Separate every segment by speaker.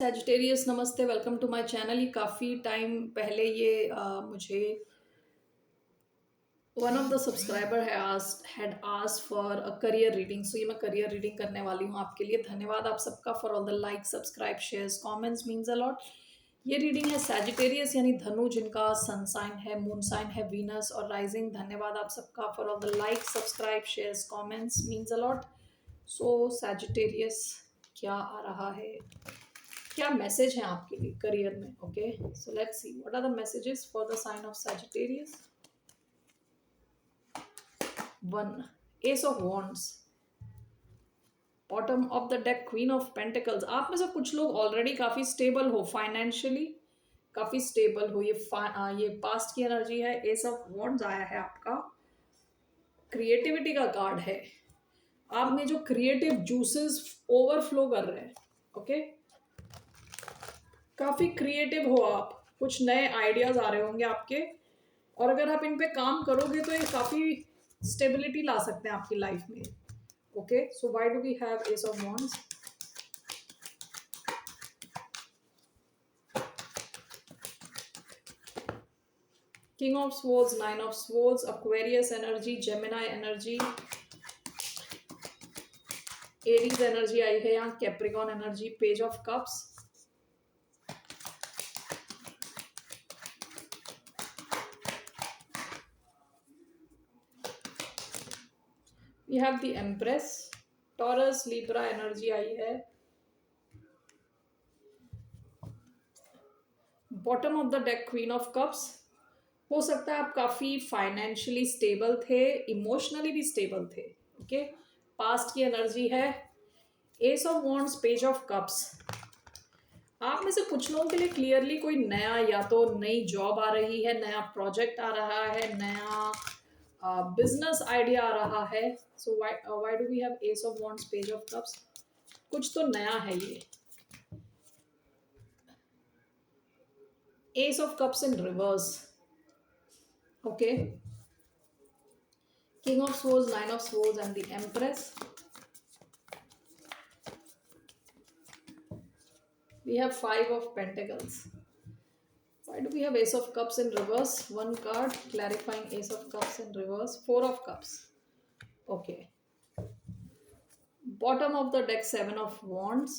Speaker 1: Sagittarius नमस्ते, welcome to my channel. ये काफ़ी टाइम पहले मुझे one of the subscriber had asked for a career reading. So ये मैं करियर रीडिंग करने वाली हूँ आपके लिए। धन्यवाद आप सबका for all the like, subscribe, shares, comments means a lot. ये रीडिंग है सैजिटेरियस यानी धनु, जिनका सन साइन है, मून साइन है वीनस और राइजिंग। धन्यवाद आप सबका for all the like, subscribe, shares, comments means a lot. So Sagittarius, क्या आ रहा है, क्या मैसेज है आपके लिए करियर में? Okay, so let's see what are the messages for the sign of Sagittarius. One, ace of wands, bottom of the deck queen of pentacles. आप में से कुछ लोग ऑलरेडी काफी स्टेबल हो, फाइनेंशियली काफी स्टेबल हो। ये पास्ट की एनर्जी है। एस ऑफ वॉन्ड्स आया है आपका, क्रिएटिविटी का कार्ड है। आप में जो क्रिएटिव जूसेस ओवरफ्लो कर रहे हैं, ओके, काफी क्रिएटिव हो आप, कुछ नए आइडियाज आ रहे होंगे आपके, और अगर आप इन पे काम करोगे तो ये काफी स्टेबिलिटी ला सकते हैं आपकी लाइफ में। Okay, so why do we have ace of wands? King of swords, nine of swords, Aquarius energy, Gemini energy, Aries energy आई है यहाँ, Capricorn energy, page of cups, we have the empress, Taurus, Libra energy आई है, bottom of the deck queen of cups. हो सकता है आप काफी फाइनेंशियली स्टेबल थे, इमोशनली भी स्टेबल थे। ओके, पास्ट की एनर्जी है, ace of wands, page of cups. आप में से कुछ लोगों के लिए क्लियरली कोई नया, या तो नई जॉब आ रही है, नया प्रोजेक्ट आ रहा है, नया बिजनेस आइडिया आ रहा है। So why do we have ace of wands, page of cups? कुछ तो नया है ये। Ace of cups in reverse, okay, king of swords, nine of swords and the empress. We have five of pentacles. Why do we have ace of cups in reverse? One card clarifying ace of cups in reverse. Four of cups. Okay. Bottom of the deck, seven of wands.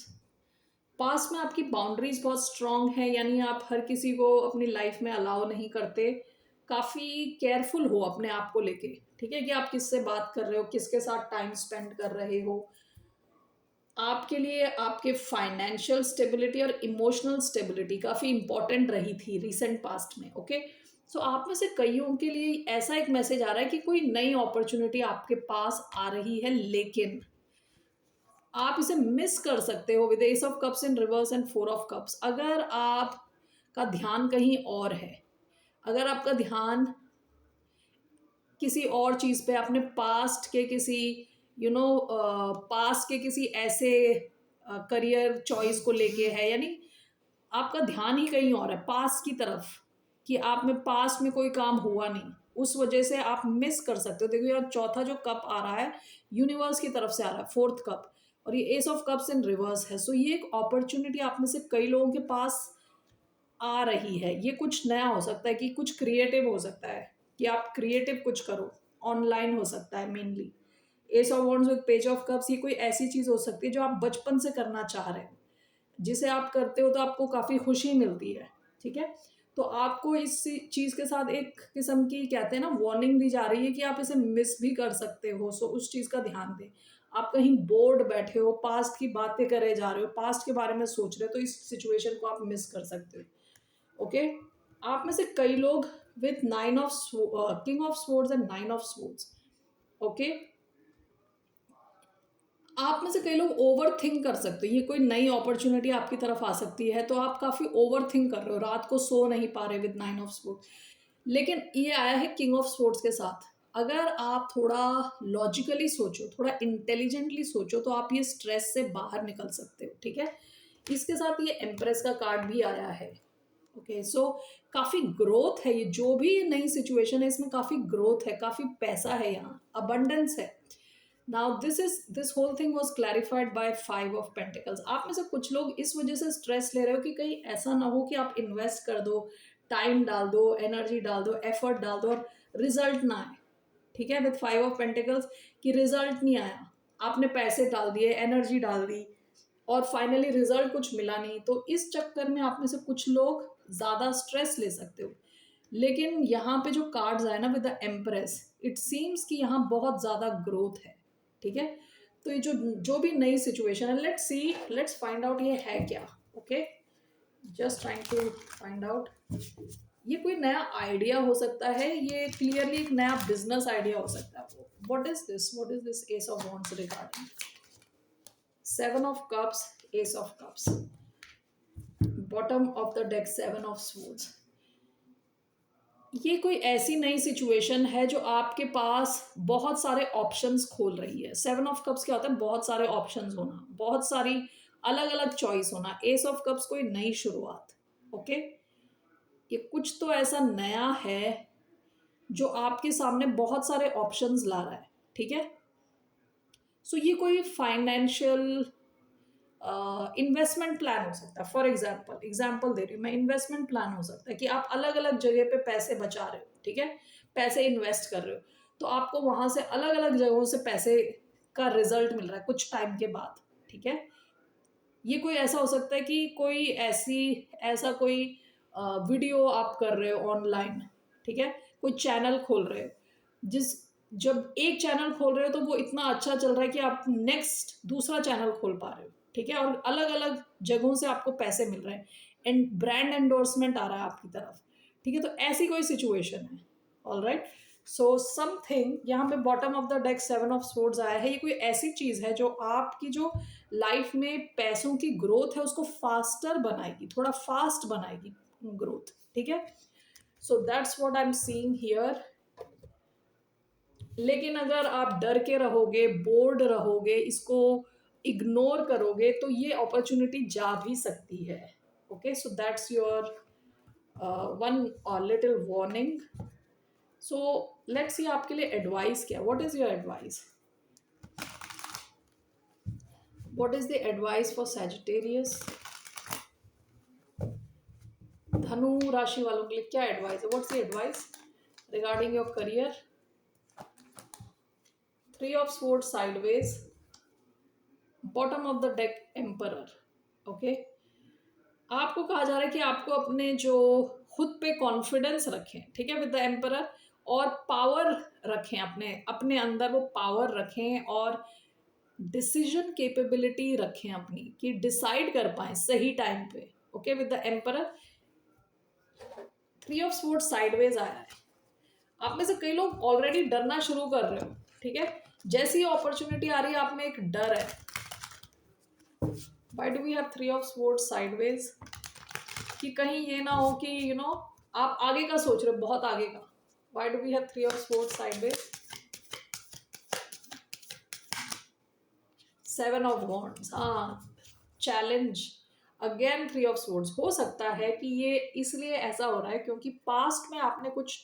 Speaker 1: पास में आपकी boundaries बहुत strong है, यानी आप हर किसी को अपनी life में अलाउ नहीं करते। काफी केयरफुल हो अपने आप को लेके, ठीक है, कि आप किससे बात कर रहे हो, किसके साथ टाइम स्पेंड कर रहे हो। आपके लिए आपके फाइनेंशियल स्टेबिलिटी और इमोशनल स्टेबिलिटी काफ़ी इंपॉर्टेंट रही थी रिसेंट पास्ट में। ओके, सो आप में से कईयों के लिए ऐसा एक मैसेज आ रहा है कि कोई नई अपॉर्चुनिटी आपके पास आ रही है, लेकिन आप इसे मिस कर सकते हो with S of cups in reverse and four of cups. अगर आपका ध्यान कहीं और है, अगर आपका ध्यान किसी और चीज़ पे, अपने पास्ट के किसी पास्ट के किसी ऐसे करियर चॉइस को लेके है, यानी आपका ध्यान ही कहीं और है, पास्ट की तरफ, कि आप में पास्ट में कोई काम हुआ नहीं, उस वजह से आप मिस कर सकते हो। देखो यार, चौथा जो कप आ रहा है यूनिवर्स की तरफ से आ रहा है, फोर्थ कप, और ये ace of cups in reverse है। सो ये एक अपॉर्चुनिटी आप में से कई लोगों के पास आ रही है। ये कुछ नया हो सकता है, कि कुछ क्रिएटिव हो सकता है, कि आप क्रिएटिव कुछ करो, ऑनलाइन हो सकता है mainly. S of wands with page of cups, ये कोई ऐसी चीज हो सकती है जो आप बचपन से करना चाह रहे हो, जिसे आप करते हो तो आपको काफी खुशी मिलती है, ठीक है। तो आपको इस चीज के साथ एक किस्म की, कहते हैं ना, वार्निंग दी जा रही है कि आप इसे मिस भी कर सकते हो। सो उस चीज का ध्यान दें। आप कहीं बोर्ड बैठे हो, पास्ट की बातें करे जा रहे हो, पास्ट के बारे में सोच रहे हो, तो इस सिचुएशन को आप मिस कर सकते हो। ओके, आप में से कई लोग with nine of king of swords and nine of swords, okay, आप में से कई लोग ओवर थिंक कर सकते हो। ये कोई नई अपॉर्चुनिटी आपकी तरफ आ सकती है, तो आप काफी ओवर थिंक कर रहे हो, रात को सो नहीं पा रहे विद नाइन ऑफ स्वॉर्ड्स। लेकिन ये आया है किंग ऑफ स्वॉर्ड्स के साथ। अगर आप थोड़ा लॉजिकली सोचो, थोड़ा इंटेलिजेंटली सोचो, तो आप ये स्ट्रेस से बाहर निकल सकते हो, ठीक है। इसके साथ ये एम्प्रेस का कार्ड भी आया है। ओके, सो काफी ग्रोथ है, ये जो भी नई सिचुएशन है इसमें काफी ग्रोथ है, काफी पैसा है, यहाँ अबंडेंस है। Now this whole thing was clarified by 5 of pentacles. आप में से कुछ लोग इस वजह से स्ट्रेस ले रहे हो कि कहीं ऐसा ना हो कि आप इन्वेस्ट कर दो, टाइम डाल दो, एनर्जी डाल दो, एफर्ट डाल दो और रिजल्ट ना आए। ठीक है, विद 5 ऑफ पेंटिकल्स कि रिजल्ट नहीं आया, आपने पैसे डाल दिए, एनर्जी डाल दी और फाइनली रिजल्ट कुछ मिला नहीं, तो इस चक्कर में आप में से कुछ लोग ज्यादा स्ट्रेस ले सकते हो। लेकिन यहाँ पे जो कार्ड्स आए ना with the empress, it seems कि यहाँ बहुत ज्यादा ग्रोथ है। ठीक है, तो ये जो जो भी नई सिचुएशन है, let's see, let's find out ये है क्या। Okay, just trying to find out. ये कोई नया आइडिया हो सकता है, ये क्लियरली एक नया बिजनेस आइडिया हो सकता है। What is this, what is this S of wands regarding 7 of cups, S of cups, bottom of the deck 7 of swords. ये कोई ऐसी नई सिचुएशन है जो आपके पास बहुत सारे ऑप्शंस खोल रही है। 7 ऑफ कप्स क्या होता है, बहुत सारे ऑप्शंस होना, बहुत सारी अलग अलग चॉइस होना। एस ऑफ कप्स कोई नई शुरुआत। ओके, ये कुछ तो ऐसा नया है जो आपके सामने बहुत सारे ऑप्शंस ला रहा है। ठीक है, सो ये कोई फाइनेंशियल इन्वेस्टमेंट प्लान हो सकता है। फॉर एग्जाम्पल दे रही हूँ मैं, इन्वेस्टमेंट प्लान हो सकता है कि आप अलग अलग जगह पे पैसे बचा रहे हो। ठीक है, पैसे इन्वेस्ट कर रहे हो, तो आपको वहां से अलग अलग जगहों से पैसे का रिजल्ट मिल रहा है कुछ टाइम के बाद। ठीक है, ये कोई ऐसा हो सकता है कि कोई ऐसा कोई वीडियो आप कर रहे हो ऑनलाइन। ठीक है, कोई चैनल खोल रहे हो, जिस जब एक चैनल खोल रहे हो तो वो इतना अच्छा चल रहा है कि आप नेक्स्ट दूसरा चैनल खोल पा रहे हो। ठीक है, और अलग अलग जगहों से आपको पैसे मिल रहे हैं एंड ब्रांड एंडोर्समेंट आ रहा है आपकी तरफ। ठीक है, तो ऐसी कोई सिचुएशन है। ऑल राइट, सो समथिंग, यहाँ पे bottom of the deck 7 of swords आया है। ये कोई ऐसी चीज है जो आपकी जो लाइफ में पैसों की ग्रोथ है उसको फास्टर बनाएगी, थोड़ा फास्ट बनाएगी ग्रोथ। ठीक है, so that's what I am seeing here. लेकिन अगर आप डर के रहोगे, बोर्ड रहोगे, इसको इग्नोर करोगे, तो ये अपॉर्चुनिटी जा भी सकती है। Okay, so that's your one little warning. So let's सी आपके लिए एडवाइस क्या, what is your advice, what is the advice for Sagittarius. धनु राशि वालों के लिए क्या एडवाइस है, what's the advice regarding your career. 3 of swords sideways, bottom of the deck emperor. Okay, आपको कहा जा रहा है कि आपको अपने जो खुद पे कॉन्फिडेंस रखें। ठीक है, विद द एम्परर, और पावर रखें, अपने अपने अंदर वो पावर रखें और डिसीजन कैपेबिलिटी रखें अपनी, कि डिसाइड कर पाए सही टाइम पे। Okay, with the emperor 3 of swords sideways आया है। आप में से कई लोग ऑलरेडी डरना शुरू कर रहे हो। ठीक है, जैसी अपॉर्चुनिटी आ रही है आप में एक डर है। Why do we have 3 of swords sideways, कि कहीं ये ना हो कि आप आगे का सोच रहे हो, बहुत आगे का। Why do we have 3 of swords sideways. 7 of wands, हाँ, चैलेंज। Again 3 of swords. हो सकता है कि ये इसलिए ऐसा हो रहा है क्योंकि पास्ट में आपने कुछ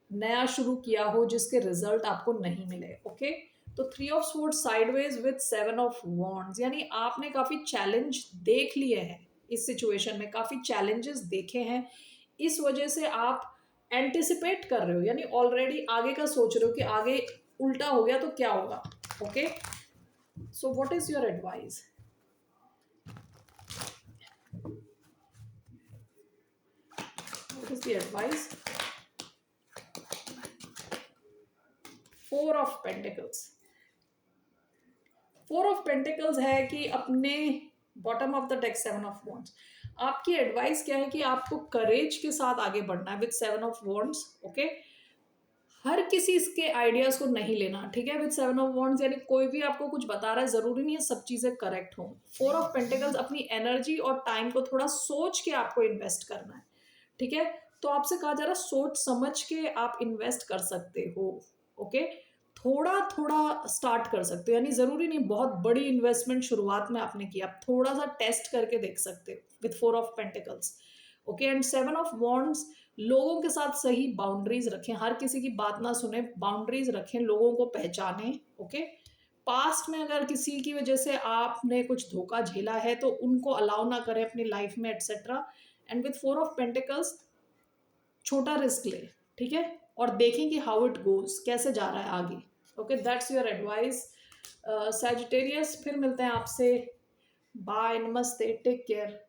Speaker 1: नया शुरू किया हो जिसके रिजल्ट आपको नहीं मिले। ओके, तो 3 of swords sideways with 7 of wands, यानी आपने काफी चैलेंज देख लिए हैं इस सिचुएशन में, काफी चैलेंजेस देखे हैं, इस वजह से आप एंटिसिपेट कर रहे हो, यानी ऑलरेडी आगे का सोच रहे हो कि आगे उल्टा हो गया तो क्या होगा। Okay, so what is your advice, what is the advice. 4 of pentacles, 4 of pentacles है कि अपने bottom of the deck 7 of wands. आपकी एडवाइस क्या है कि आपको करेज के साथ आगे बढ़ना है विद 7 ऑफ वॉन्ड्स। ओके, हर किसी इसके आइडियाज को नहीं लेना। ठीक है, विद 7 ऑफ वॉन्ड्स, यानी कोई भी आपको कुछ बता रहा है, जरूरी नहीं है सब चीजें करेक्ट हो। 4 ऑफ पेंटिकल्स, अपनी एनर्जी और टाइम को थोड़ा सोच के आपको इन्वेस्ट करना है। ठीक है, तो आपसे कहा जा रहा है सोच समझ के आप इन्वेस्ट कर सकते हो। ओके, थोड़ा थोड़ा स्टार्ट कर सकते हो, यानी जरूरी नहीं बहुत बड़ी इन्वेस्टमेंट शुरुआत में आपने किया, आप थोड़ा सा टेस्ट करके देख सकते हो with 4 of pentacles. Okay, and 7 of wands, लोगों के साथ सही बाउंड्रीज रखें, हर किसी की बात ना सुने, बाउंड्रीज रखें, लोगों को पहचाने। ओके, पास्ट में अगर किसी की वजह से आपने कुछ धोखा झेला है तो उनको अलाउ ना करें अपनी लाइफ में etcetera. And with 4 of pentacles छोटा रिस्क ले, ठीक है, और देखें कि हाउ इट गोज, कैसे जा रहा है आगे। Okay, that's your advice Sagittarius. फिर मिलते हैं आपसे। बाय, नमस्ते, टेक केयर।